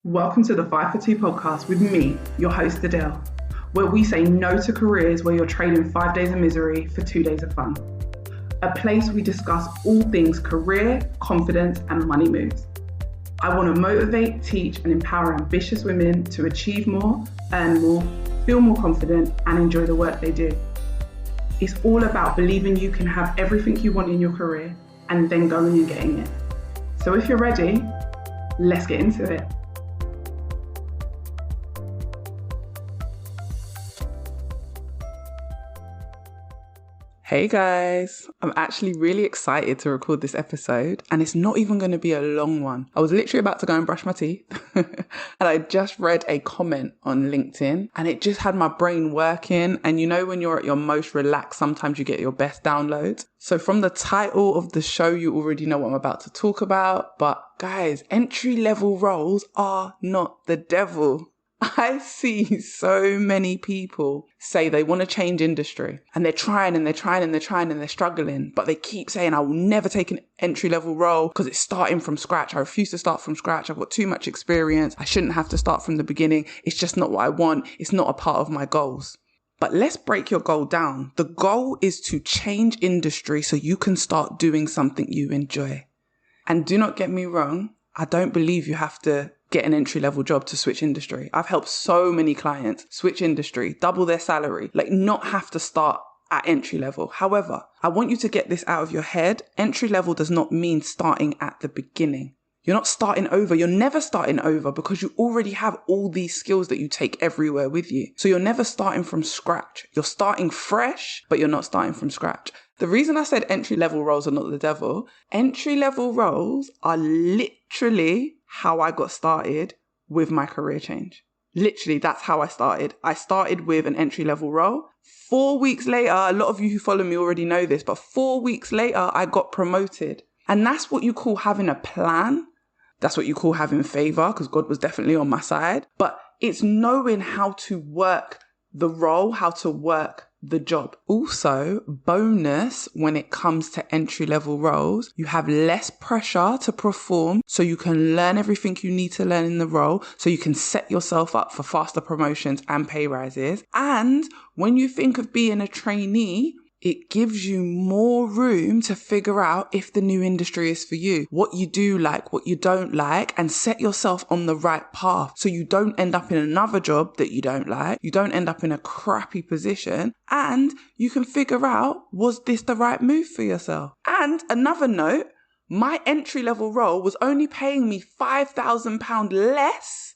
Welcome to the 5 for 2 podcast with me, your host Adele, where we say no to careers where you're trading 5 days of misery for 2 days of fun. A place we discuss all things career, confidence, and money moves. I want to motivate, teach, and empower ambitious women to achieve more, earn more, feel more confident, and enjoy the work they do. It's all about believing you can have everything you want in your career and then going and getting it. So if you're ready, let's get into it. Hey guys, I'm actually really excited to record this episode, and it's not even going to be a long one. I was literally about to go and brush my teeth and I just read a comment on LinkedIn and it just had my brain working. And you know, when you're at your most relaxed, sometimes you get your best downloads. So from the title of the show, you already know what I'm about to talk about. But guys, entry-level roles are not the devil. I see so many people say they want to change industry and they're trying and they're struggling, but they keep saying, I will never take an entry-level role because it's starting from scratch. I refuse to start from scratch. I've got too much experience. I shouldn't have to start from the beginning. It's just not what I want. It's not a part of my goals. But let's break your goal down. The goal is to change industry so you can start doing something you enjoy. And do not get me wrong, I don't believe you have to get an entry-level job to switch industry. I've helped so many clients switch industry, double their salary, not have to start at entry level. However, I want you to get this out of your head. Entry level does not mean starting at the beginning. You're not starting over. You're never starting over because you already have all these skills that you take everywhere with you. So you're never starting from scratch. You're starting fresh, but you're not starting from scratch. The reason I said entry-level roles are not the devil, entry-level roles are literally how I got started with my career change. Literally, that's how I started. I started with an entry-level role. 4 weeks later, a lot of you who follow me already know this, but 4 weeks later, I got promoted. And that's what you call having a plan. That's what you call having favour, because God was definitely on my side. But it's knowing how to work the role, how to work the job. Also, bonus when it comes to entry-level roles, you have less pressure to perform, so you can learn everything you need to learn in the role, so you can set yourself up for faster promotions and pay rises. And when you think of being a trainee, it gives you more room to figure out if the new industry is for you, what you do like, what you don't like, and set yourself on the right path so you don't end up in another job that you don't like, you don't end up in a crappy position, and you can figure out, was this the right move for yourself? And another note, my entry-level role was only paying me £5,000 less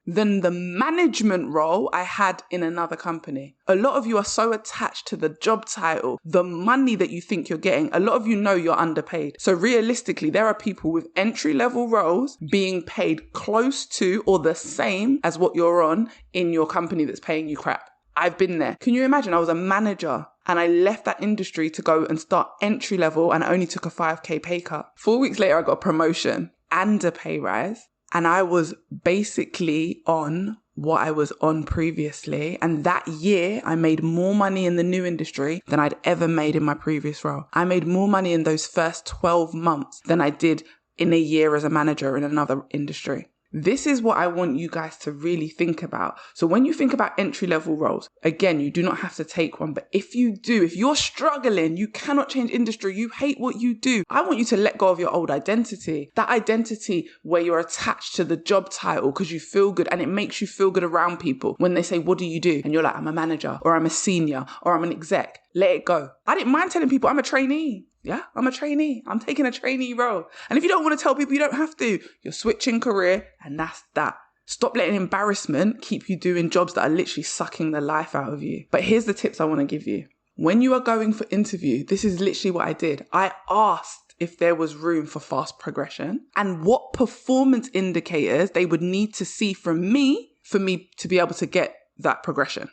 than the management role I had in another company. A lot of you are so attached to the job title, the money that you think you're getting. A lot of you know you're underpaid. So realistically, there are people with entry-level roles being paid close to or the same as what you're on in your company that's paying you crap. I've been there. Can you imagine? I was a manager and I left that industry to go and start entry level and I only took a 5k pay cut. 4 weeks later, I got a promotion and a pay rise. And I was basically on what I was on previously. And that year, I made more money in the new industry than I'd ever made in my previous role. I made more money in those first 12 months than I did in a year as a manager in another industry. This is what I want you guys to really think about. So when you think about entry-level roles, again, you do not have to take one. But if you do, if you're struggling, you cannot change industry, you hate what you do, I want you to let go of your old identity. That identity where you're attached to the job title because you feel good and it makes you feel good around people. When they say, what do you do? And you're like, I'm a manager or I'm a senior or I'm an exec. Let it go. I didn't mind telling people I'm a trainee. Yeah, I'm a trainee. I'm taking a trainee role. And if you don't want to tell people, you don't have to. You're switching career and that's that. Stop letting embarrassment keep you doing jobs that are literally sucking the life out of you. But here's the tips I want to give you. When you are going for interview, this is literally what I did. I asked if there was room for fast progression and what performance indicators they would need to see from me for me to be able to get that progression.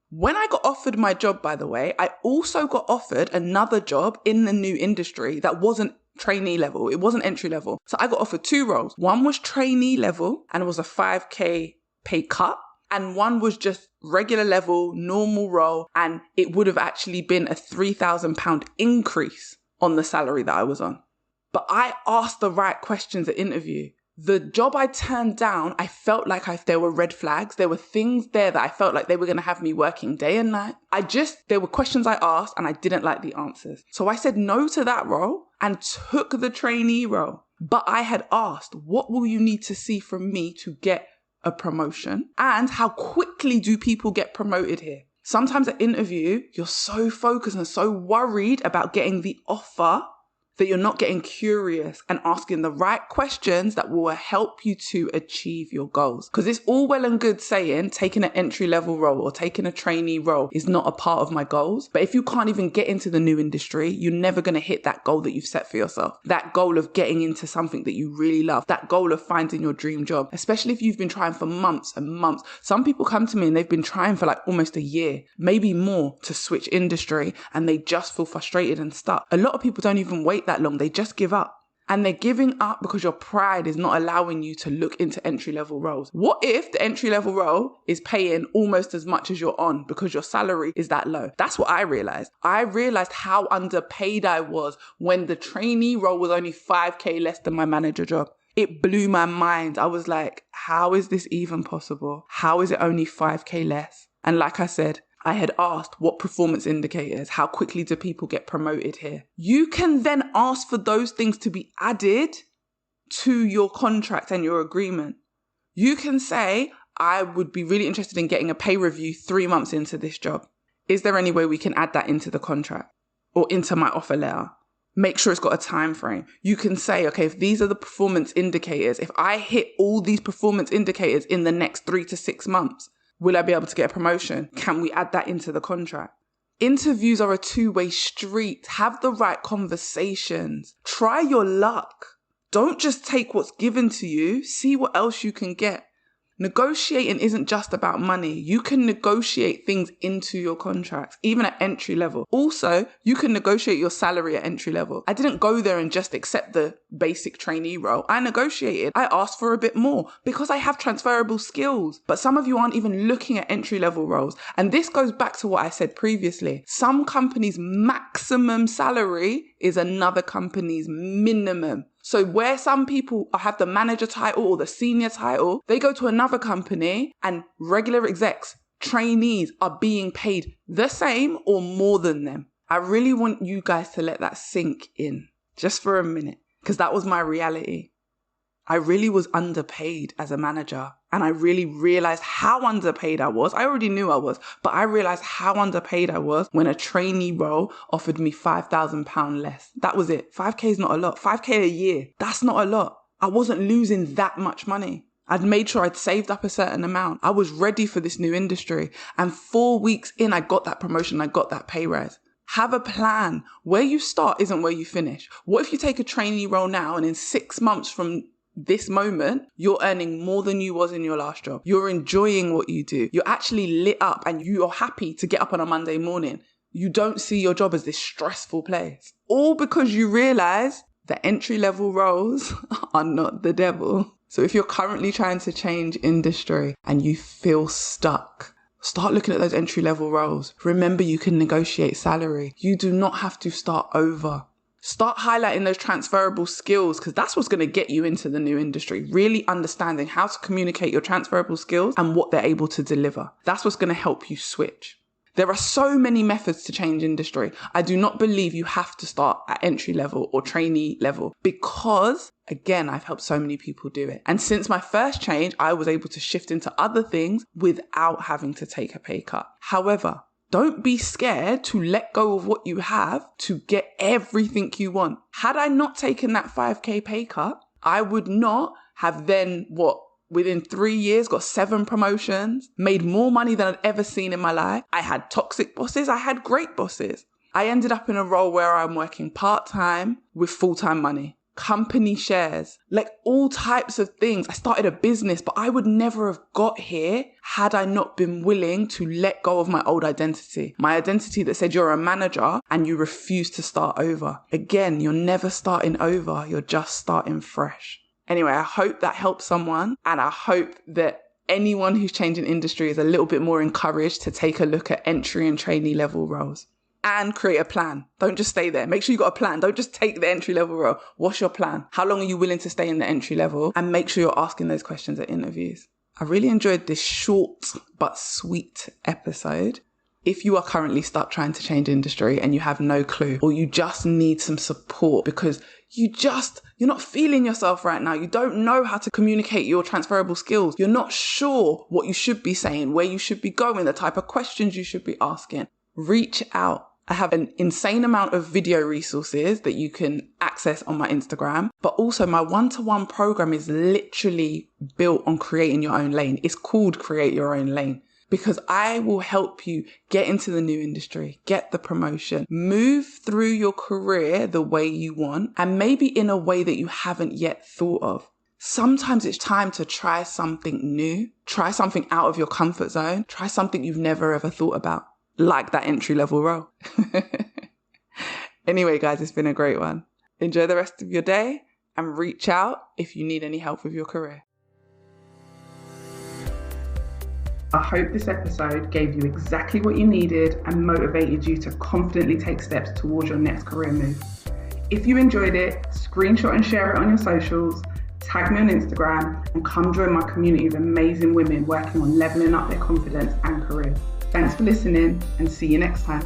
When I got offered my job, by the way, I also got offered another job in the new industry that wasn't trainee level. It wasn't entry level. So I got offered 2 roles. One was trainee level and it was a 5k pay cut. And one was just regular level, normal role. And it would have actually been a £3,000 increase on the salary that I was on. But I asked the right questions at interview. The job I turned down, I felt like there were red flags. There were things there that I felt like they were going to have me working day and night. There were questions I asked and I didn't like the answers. So I said no to that role and took the trainee role. But I had asked, what will you need to see from me to get a promotion? And how quickly do people get promoted here? Sometimes at interview, you're so focused and so worried about getting the offer that you're not getting curious and asking the right questions that will help you to achieve your goals. Because it's all well and good saying taking an entry-level role or taking a trainee role is not a part of my goals. But if you can't even get into the new industry, you're never going to hit that goal that you've set for yourself. That goal of getting into something that you really love. That goal of finding your dream job, especially if you've been trying for months and months. Some people come to me and they've been trying for like almost a year, maybe more, to switch industry, and they just feel frustrated and stuck. A lot of people don't even wait that long. They just give up. And they're giving up because your pride is not allowing you to look into entry-level roles. What if the entry-level role is paying almost as much as you're on because your salary is that low? That's what I realized. I realized how underpaid I was when the trainee role was only 5K less than my manager job. It blew my mind. I was like, how is this even possible? How is it only 5K less? And like I said, I had asked what performance indicators, how quickly do people get promoted here? You can then ask for those things to be added to your contract and your agreement. You can say, I would be really interested in getting a pay review 3 months into this job. Is there any way we can add that into the contract or into my offer letter? Make sure it's got a time frame. You can say, okay, if these are the performance indicators, if I hit all these performance indicators in the next 3 to 6 months, will I be able to get a promotion? Can we add that into the contract? Interviews are a two-way street. Have the right conversations. Try your luck. Don't just take what's given to you. See what else you can get. Negotiating isn't just about money. You can negotiate things into your contracts, even at entry level. Also, you can negotiate your salary at entry level. I didn't go there and just accept the basic trainee role. I negotiated. I asked for a bit more because I have transferable skills. But some of you aren't even looking at entry level roles. And this goes back to what I said previously. Some companies' maximum salary is another company's minimum. So where some people have the manager title or the senior title, they go to another company and regular execs, trainees are being paid the same or more than them. I really want you guys to let that sink in just for a minute, because that was my reality. I really was underpaid as a manager, and I really realized how underpaid I was. I already knew I was, but I realized how underpaid I was when a trainee role offered me £5,000 less. That was it. 5K is not a lot. 5K a year, that's not a lot. I wasn't losing that much money. I'd made sure I'd saved up a certain amount. I was ready for this new industry. And 4 weeks in, I got that promotion. I got that pay rise. Have a plan. Where you start isn't where you finish. What if you take a trainee role now and in 6 months from this moment, you're earning more than you was in your last job. You're enjoying what you do. You're actually lit up and you're happy to get up on a Monday morning. You don't see your job as this stressful place. All because you realize that entry-level roles are not the devil. So if you're currently trying to change industry and you feel stuck, start looking at those entry-level roles. Remember, you can negotiate salary. You do not have to start over. Start highlighting those transferable skills, because that's what's going to get you into the new industry. Really understanding how to communicate your transferable skills and what they're able to deliver. That's what's going to help you switch. There are so many methods to change industry. I do not believe you have to start at entry level or trainee level because, again, I've helped so many people do it. And since my first change, I was able to shift into other things without having to take a pay cut. However, don't be scared to let go of what you have to get everything you want. Had I not taken that 5K pay cut, I would not have then, within 3 years, got 7 promotions, made more money than I'd ever seen in my life. I had toxic bosses. I had great bosses. I ended up in a role where I'm working part-time with full-time money. Company shares, like all types of things. I started a business, but I would never have got here had I not been willing to let go of my old identity. My identity that said you're a manager and you refuse to start over. Again, you're never starting over. You're just starting fresh. Anyway, I hope that helps someone, and I hope that anyone who's changing industry is a little bit more encouraged to take a look at entry and trainee level roles. and create a plan. Don't just stay there. Make sure you got a plan. Don't just take the entry level role. What's your plan? How long are you willing to stay in the entry level? And make sure you're asking those questions at interviews. I really enjoyed this short but sweet episode. If you are currently stuck trying to change industry and you have no clue, or you just need some support because you're not feeling yourself right now. You don't know how to communicate your transferable skills. You're not sure what you should be saying, where you should be going, the type of questions you should be asking. Reach out. I have an insane amount of video resources that you can access on my Instagram, but also my one-to-one program is literally built on creating your own lane. It's called Create Your Own Lane. Because I will help you get into the new industry, get the promotion, move through your career the way you want, and maybe in a way that you haven't yet thought of. Sometimes it's time to try something new, try something out of your comfort zone, try something you've never ever thought about, like that entry level role. Anyway, guys, it's been a great one. Enjoy the rest of your day and reach out if you need any help with your career. I hope this episode gave you exactly what you needed and motivated you to confidently take steps towards your next career move. If you enjoyed it, screenshot and share it on your socials, tag me on Instagram, and come join my community of amazing women working on leveling up their confidence and career. Thanks for listening, and see you next time.